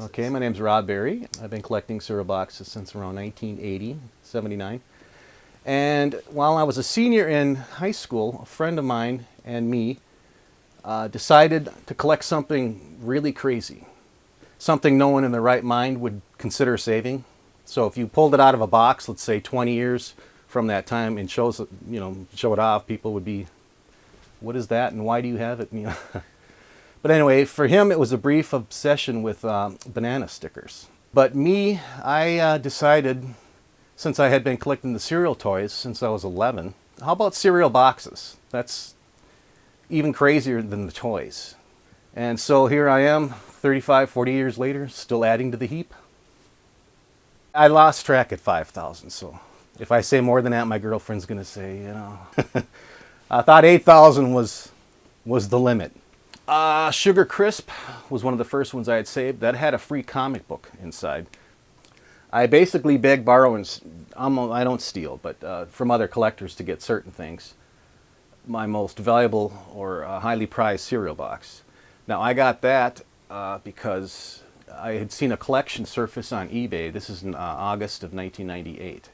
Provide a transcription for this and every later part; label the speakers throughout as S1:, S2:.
S1: Okay, my name's Robb Berry. I've been collecting cereal boxes since around 1980, 79. And while I was a senior in high school, a friend of mine and me decided to collect something really crazy. Something no one in their right mind would consider saving. So if you pulled it out of a box, let's say 20 years from that time, and show it off, people would be, what is that and why do you have it? But anyway, for him it was a brief obsession with banana stickers. But me, I decided, since I had been collecting the cereal toys since I was 11, how about cereal boxes? That's even crazier than the toys. And so here I am, 35, 40 years later, still adding to the heap. I lost track at 5,000, so if I say more than that, my girlfriend's going to say, I thought 8,000 was the limit. Sugar Crisp was one of the first ones I had saved. That had a free comic book inside. I basically beg, borrow, and I don't steal, but from other collectors to get certain things. My most valuable or highly prized cereal box. Now I got that because I had seen a collection surface on eBay. This is in August of 1998.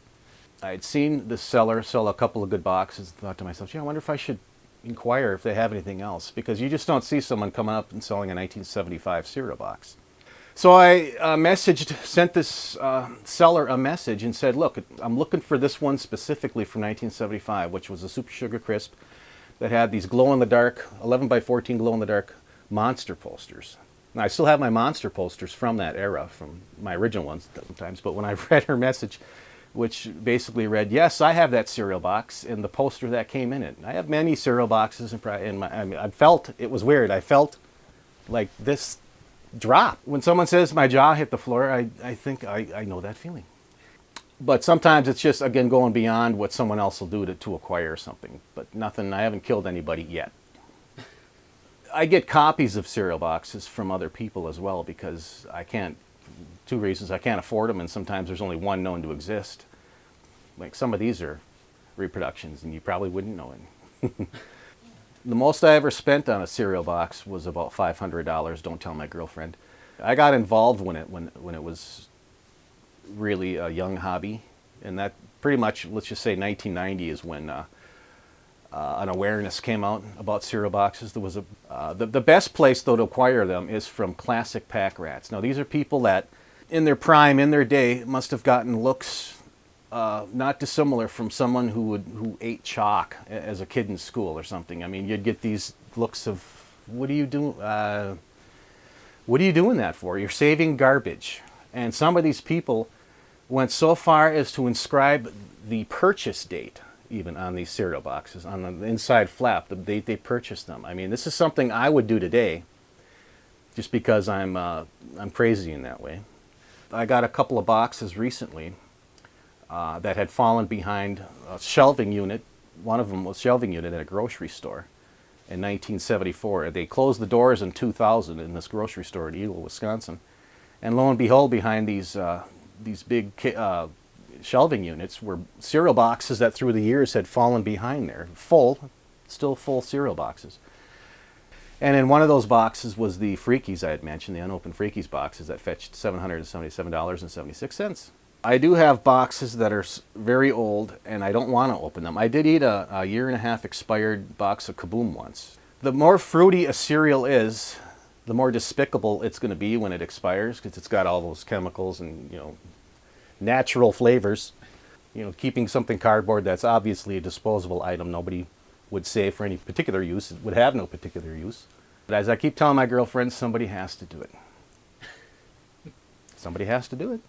S1: I had seen the seller sell a couple of good boxes and thought to myself, I wonder if I should inquire if they have anything else, because you just don't see someone coming up and selling a 1975 cereal box. So I sent this seller a message and said, look, I'm looking for this one specifically from 1975, which was a Super Sugar Crisp that had these glow-in-the-dark, 11 by 14 glow-in-the-dark monster posters. Now, I still have my monster posters from that era, from my original ones sometimes, but when I read her message, which basically read, yes, I have that cereal box and the poster that came in it. I have many cereal boxes, I felt, it was weird, I felt like this drop. When someone says my jaw hit the floor, I think I know that feeling. But sometimes it's just, again, going beyond what someone else will do to acquire something. But nothing, I haven't killed anybody yet. I get copies of cereal boxes from other people as well because I can't, two reasons, I can't afford them and sometimes there's only one known to exist. Like some of these are reproductions and you probably wouldn't know it. The most I ever spent on a cereal box was about $500, don't tell my girlfriend. I got involved when it was really a young hobby, and that pretty much, let's just say 1990 is when an awareness came out about cereal boxes. There was the best place though to acquire them is from classic pack rats. Now these are people that in their prime, in their day, must have gotten looks not dissimilar from someone who ate chalk as a kid in school or something. I mean, you'd get these looks of, what are you doing? What are you doing that for? You're saving garbage. And some of these people went so far as to inscribe the purchase date even on these cereal boxes, on the inside flap, the date they purchased them. I mean, this is something I would do today just because I'm crazy in that way. I got a couple of boxes recently that had fallen behind a shelving unit. One of them was a shelving unit at a grocery store in 1974. They closed the doors in 2000 in this grocery store in Eagle, Wisconsin. And lo and behold, behind these big shelving units were cereal boxes that through the years had fallen behind there. Still full cereal boxes. And in one of those boxes was the Freakies I had mentioned, the unopened Freakies boxes that fetched $777.76. I do have boxes that are very old and I don't want to open them. I did eat a year-and-a-half expired box of Kaboom once. The more fruity a cereal is, the more despicable it's going to be when it expires because it's got all those chemicals and, natural flavors. Keeping something cardboard that's obviously a disposable item nobody would save for any particular use, it would have no particular use. But as I keep telling my girlfriend, somebody has to do it. Somebody has to do it.